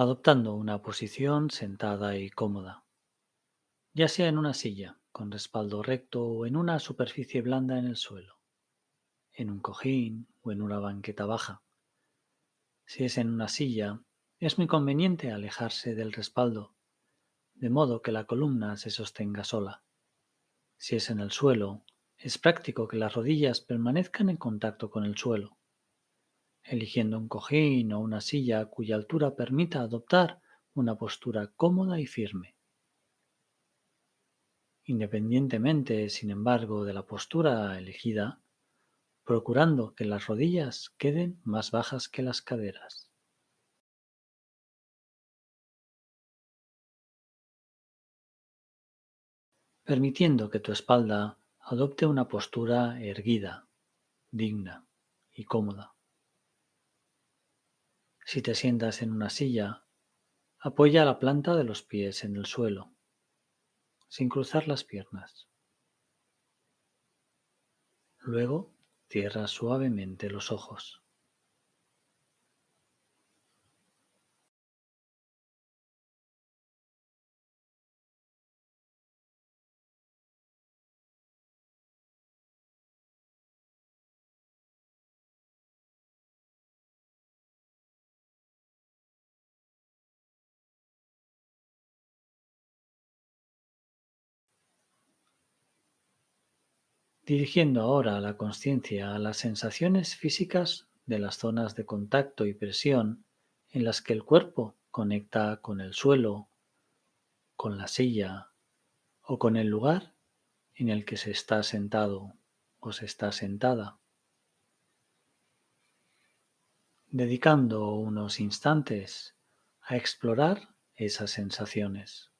Adoptando una posición sentada y cómoda, ya sea en una silla con respaldo recto o en una superficie blanda en el suelo, en un cojín o en una banqueta baja. Si es en una silla, es muy conveniente alejarse del respaldo, de modo que la columna se sostenga sola. Si es en el suelo, es práctico que las rodillas permanezcan en contacto con el suelo, eligiendo un cojín o una silla cuya altura permita adoptar una postura cómoda y firme. Independientemente, sin embargo, de la postura elegida, procurando que las rodillas queden más bajas que las caderas. Permitiendo que tu espalda adopte una postura erguida, digna y cómoda. Si te sientas en una silla, apoya la planta de los pies en el suelo, sin cruzar las piernas. Luego, cierra suavemente los ojos. Dirigiendo ahora la conciencia a las sensaciones físicas de las zonas de contacto y presión en las que el cuerpo conecta con el suelo, con la silla o con el lugar en el que se está sentado o se está sentada, dedicando unos instantes a explorar esas sensaciones.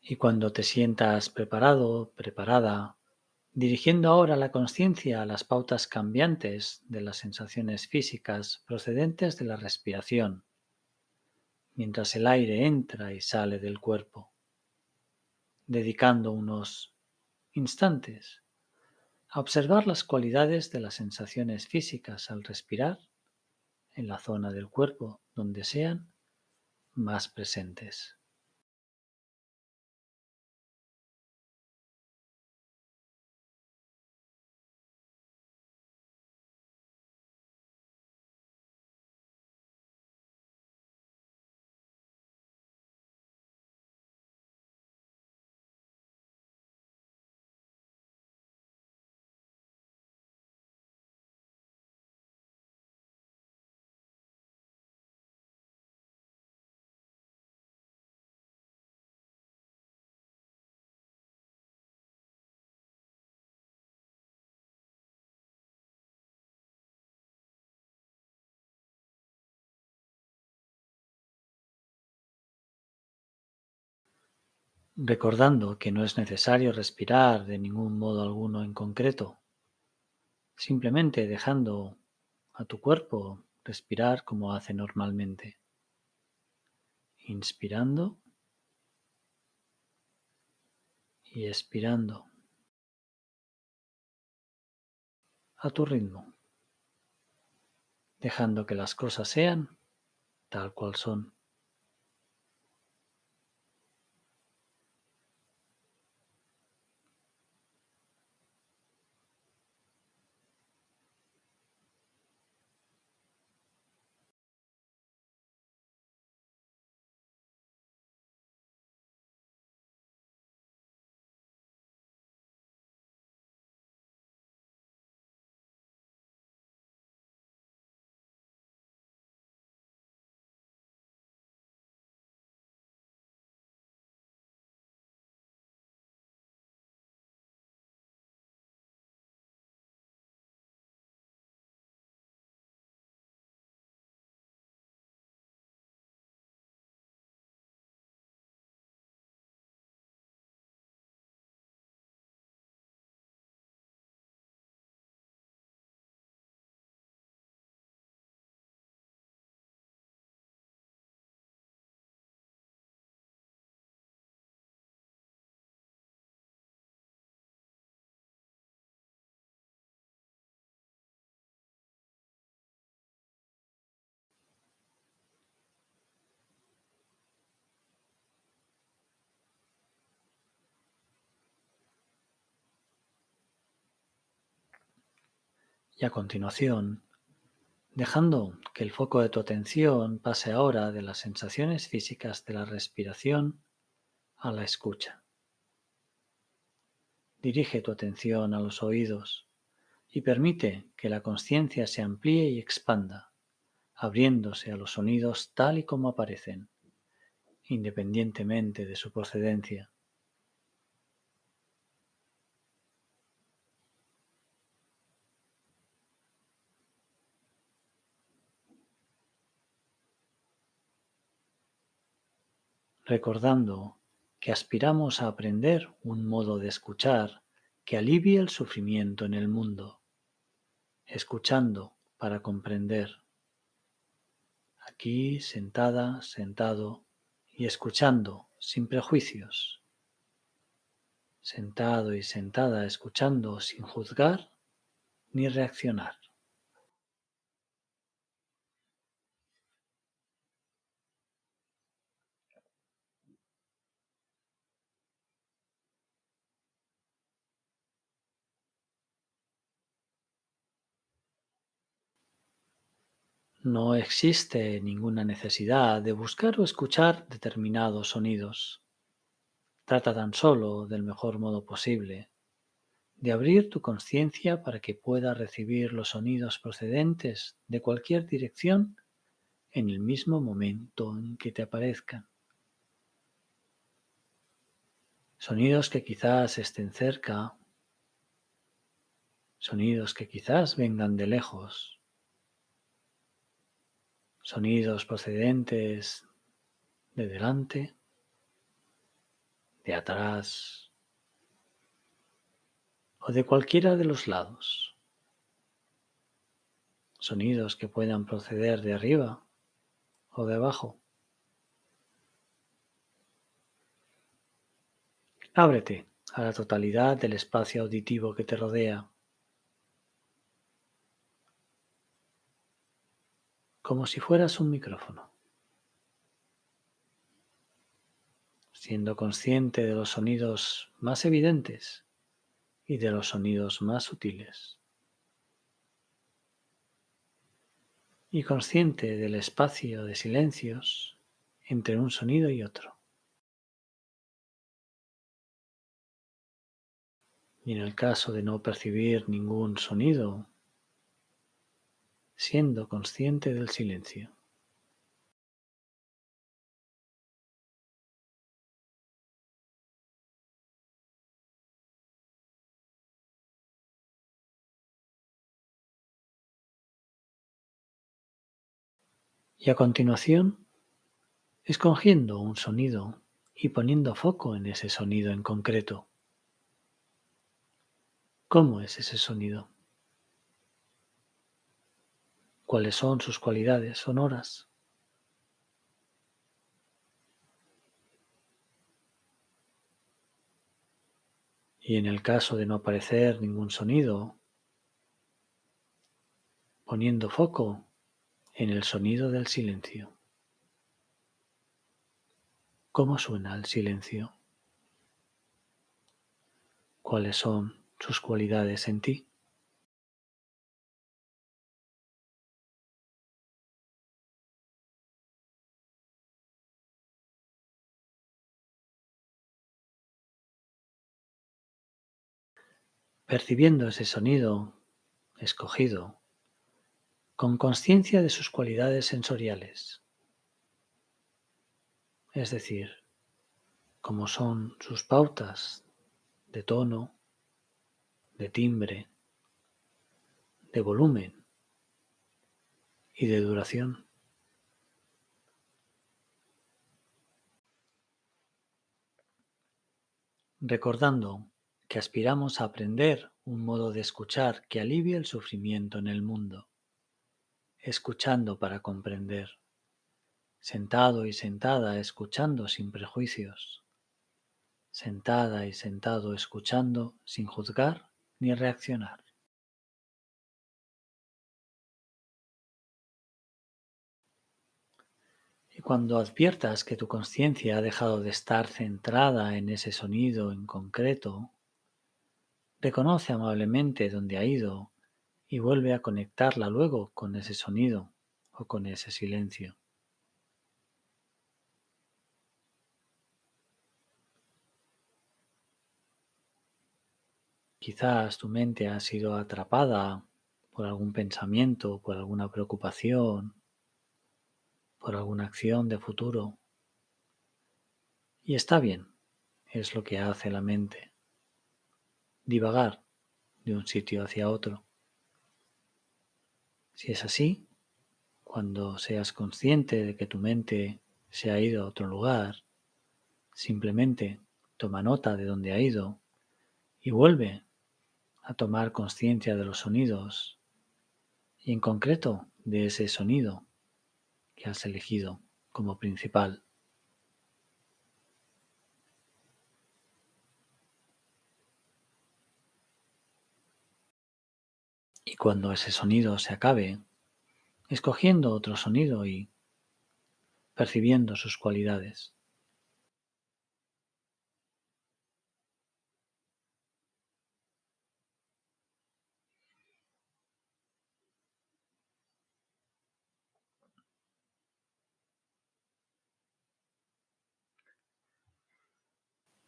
Y cuando te sientas preparado, preparada, dirigiendo ahora la conciencia a las pautas cambiantes de las sensaciones físicas procedentes de la respiración, mientras el aire entra y sale del cuerpo, dedicando unos instantes a observar las cualidades de las sensaciones físicas al respirar en la zona del cuerpo donde sean más presentes. Recordando que no es necesario respirar de ningún modo alguno en concreto, simplemente dejando a tu cuerpo respirar como hace normalmente, inspirando y expirando a tu ritmo, dejando que las cosas sean tal cual son. Y a continuación, dejando que el foco de tu atención pase ahora de las sensaciones físicas de la respiración a la escucha. Dirige tu atención a los oídos y permite que la conciencia se amplíe y expanda, abriéndose a los sonidos tal y como aparecen, independientemente de su procedencia. Recordando que aspiramos a aprender un modo de escuchar que alivie el sufrimiento en el mundo, escuchando para comprender, aquí sentada, sentado y escuchando sin prejuicios, sentado y sentada escuchando sin juzgar ni reaccionar. No existe ninguna necesidad de buscar o escuchar determinados sonidos. Trata tan solo, del mejor modo posible, de abrir tu conciencia para que pueda recibir los sonidos procedentes de cualquier dirección en el mismo momento en que te aparezcan. Sonidos que quizás estén cerca, sonidos que quizás vengan de lejos, sonidos procedentes de delante, de atrás o de cualquiera de los lados. Sonidos que puedan proceder de arriba o de abajo. Ábrete a la totalidad del espacio auditivo que te rodea, como si fueras un micrófono, siendo consciente de los sonidos más evidentes y de los sonidos más sutiles, y consciente del espacio de silencios entre un sonido y otro. Y en el caso de no percibir ningún sonido, siendo consciente del silencio. Y a continuación, escogiendo un sonido y poniendo foco en ese sonido en concreto. ¿Cómo es ese sonido? cuáles son sus cualidades sonoras. Y en el caso de no aparecer ningún sonido, poniendo foco en el sonido del silencio. ¿Cómo suena el silencio? ¿Cuáles son sus cualidades en ti? Percibiendo ese sonido escogido, con conciencia de sus cualidades sensoriales, es decir, cómo son sus pautas de tono, de timbre, de volumen y de duración. Recordando que aspiramos a aprender un modo de escuchar que alivie el sufrimiento en el mundo, escuchando para comprender, sentado y sentada escuchando sin prejuicios, sentada y sentado escuchando sin juzgar ni reaccionar. Y cuando adviertas que tu conciencia ha dejado de estar centrada en ese sonido en concreto, reconoce amablemente dónde ha ido y vuelve a conectarla luego con ese sonido o con ese silencio. Quizás tu mente ha sido atrapada por algún pensamiento, por alguna preocupación, por alguna acción de futuro. Y está bien, es lo que hace la mente, divagar de un sitio hacia otro. Si es así, cuando seas consciente de que tu mente se ha ido a otro lugar, simplemente toma nota de dónde ha ido y vuelve a tomar conciencia de los sonidos y en concreto de ese sonido que has elegido como principal. Y cuando ese sonido se acabe, escogiendo otro sonido y percibiendo sus cualidades.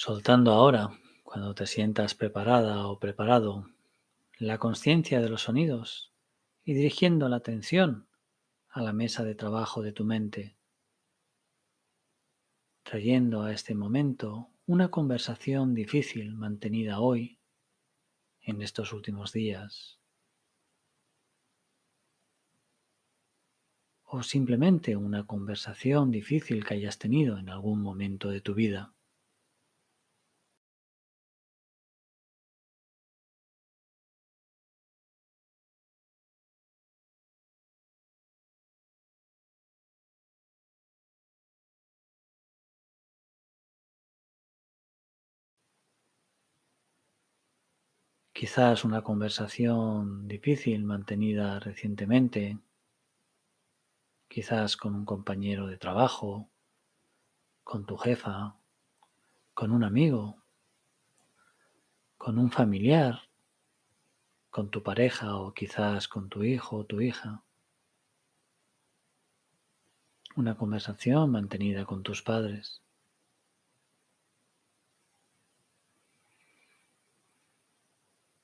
Soltando ahora, cuando te sientas preparada o preparado, la conciencia de los sonidos y dirigiendo la atención a la mesa de trabajo de tu mente, trayendo a este momento una conversación difícil mantenida hoy, en estos últimos días, o simplemente una conversación difícil que hayas tenido en algún momento de tu vida. Quizás una conversación difícil mantenida recientemente, quizás con un compañero de trabajo, con tu jefa, con un amigo, con un familiar, con tu pareja o quizás con tu hijo o tu hija. Una conversación mantenida con tus padres.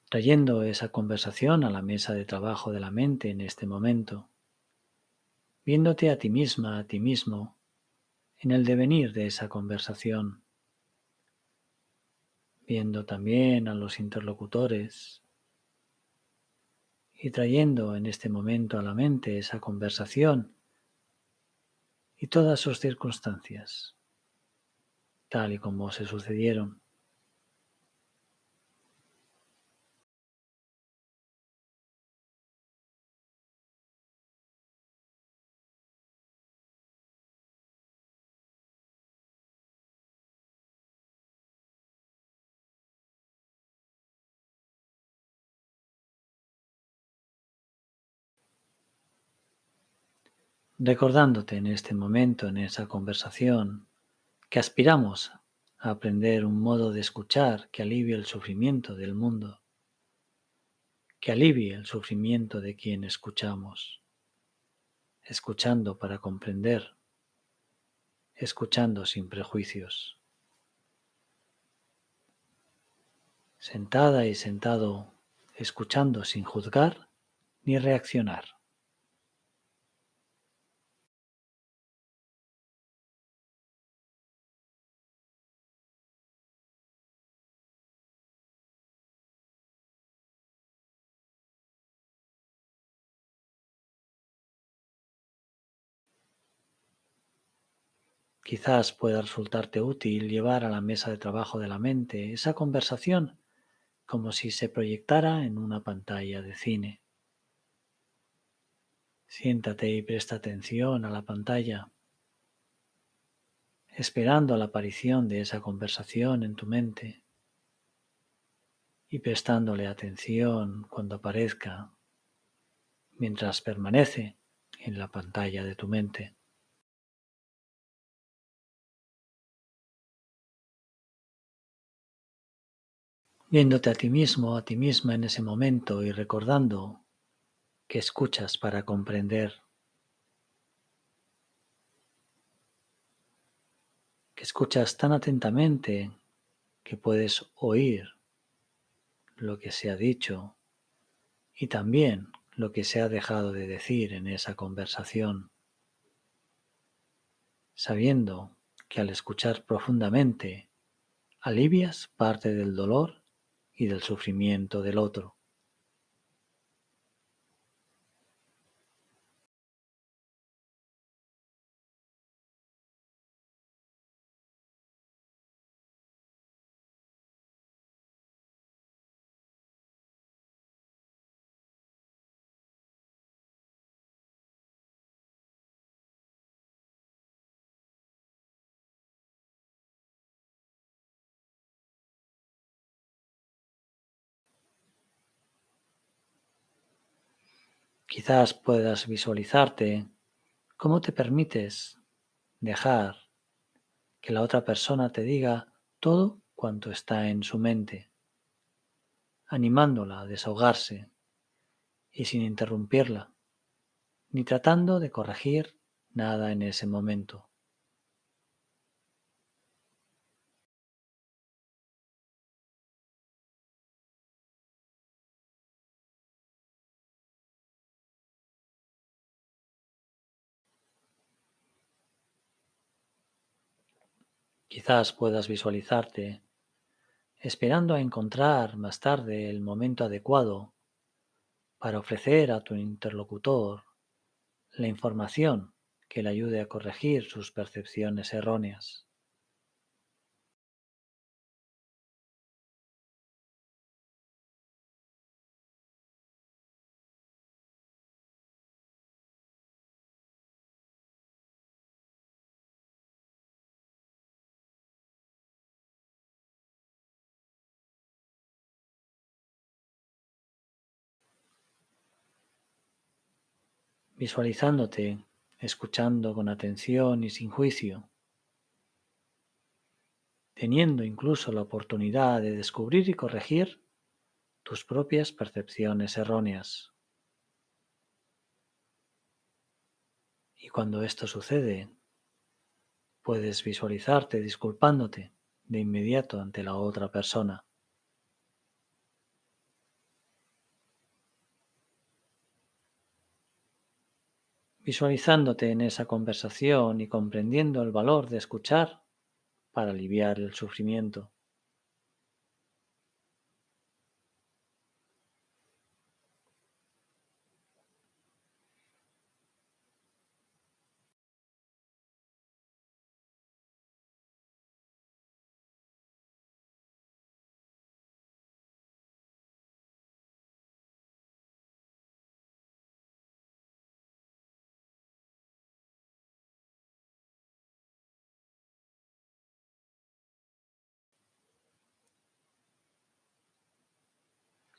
Trayendo esa conversación a la mesa de trabajo de la mente en este momento, viéndote a ti misma, a ti mismo, en el devenir de esa conversación, viendo también a los interlocutores y trayendo en este momento a la mente esa conversación y todas sus circunstancias, tal y como se sucedieron. recordándote en este momento, en esa conversación, que aspiramos a aprender un modo de escuchar que alivie el sufrimiento del mundo, que alivie el sufrimiento de quien escuchamos, escuchando para comprender, escuchando sin prejuicios, sentada y sentado, escuchando sin juzgar ni reaccionar. Quizás pueda resultarte útil llevar a la mesa de trabajo de la mente esa conversación como si se proyectara en una pantalla de cine. Siéntate y presta atención a la pantalla, esperando la aparición de esa conversación en tu mente y prestándole atención cuando aparezca, mientras permanece en la pantalla de tu mente. Viéndote a ti mismo, a ti misma en ese momento y recordando que escuchas para comprender, que escuchas tan atentamente que puedes oír lo que se ha dicho y también lo que se ha dejado de decir en esa conversación, sabiendo que al escuchar profundamente alivias parte del dolor y del sufrimiento del otro. Quizás puedas visualizarte cómo te permites dejar que la otra persona te diga todo cuanto está en su mente, animándola a desahogarse y sin interrumpirla, ni tratando de corregir nada en ese momento. Quizás puedas visualizarte esperando a encontrar más tarde el momento adecuado para ofrecer a tu interlocutor la información que le ayude a corregir sus percepciones erróneas. Visualizándote, escuchando con atención y sin juicio, teniendo incluso la oportunidad de descubrir y corregir tus propias percepciones erróneas. Y cuando esto sucede, puedes visualizarte disculpándote de inmediato ante la otra persona, visualizándote en esa conversación y comprendiendo el valor de escuchar para aliviar el sufrimiento.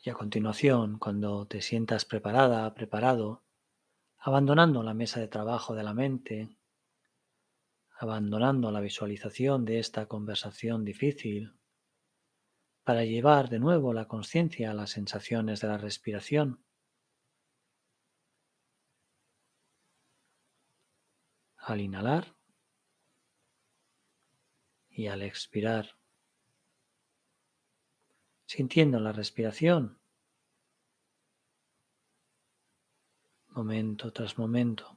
Y a continuación, cuando te sientas preparada, preparado, abandonando la mesa de trabajo de la mente, abandonando la visualización de esta conversación difícil, para llevar de nuevo la conciencia a las sensaciones de la respiración. Al inhalar y al expirar, sintiendo la respiración momento tras momento.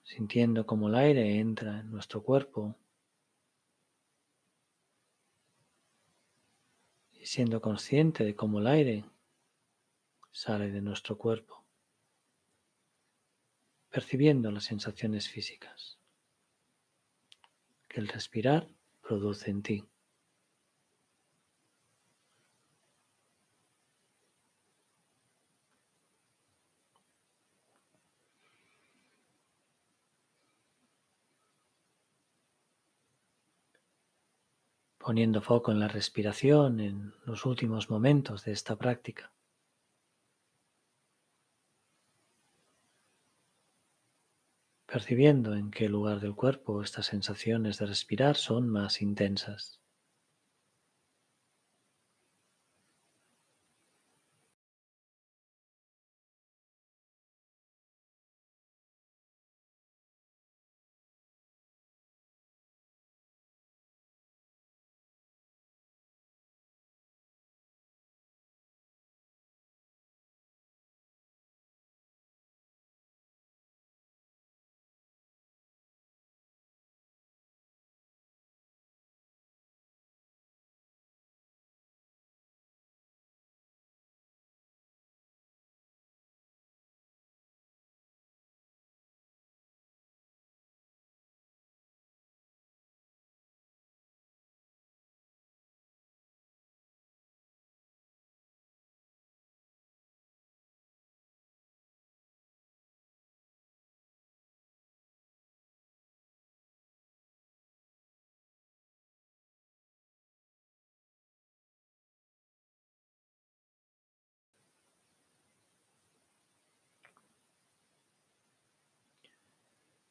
Sintiendo cómo el aire entra en nuestro cuerpo y siendo consciente de cómo el aire sale de nuestro cuerpo, percibiendo las sensaciones físicas que el respirar produce en ti. Poniendo foco en la respiración en los últimos momentos de esta práctica, percibiendo en qué lugar del cuerpo estas sensaciones de respirar son más intensas.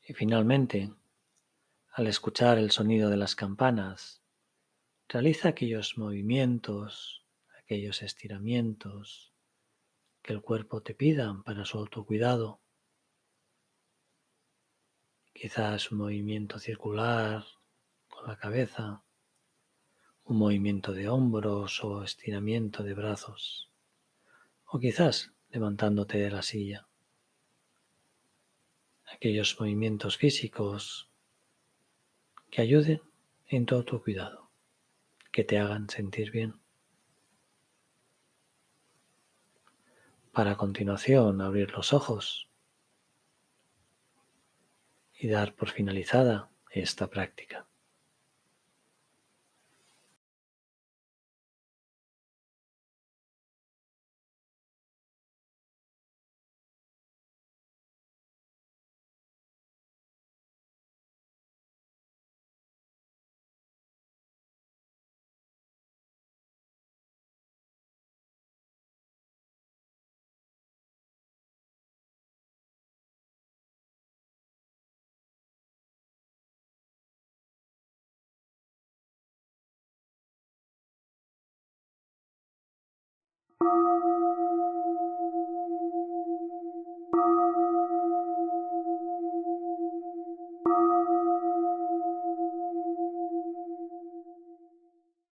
Y finalmente, al escuchar el sonido de las campanas, realiza aquellos movimientos, aquellos estiramientos que el cuerpo te pida para su autocuidado. Quizás un movimiento circular con la cabeza, un movimiento de hombros o estiramiento de brazos, o quizás levantándote de la silla. Aquellos movimientos físicos que ayuden en tu autocuidado, que te hagan sentir bien. Para a continuación abrir los ojos y dar por finalizada esta práctica.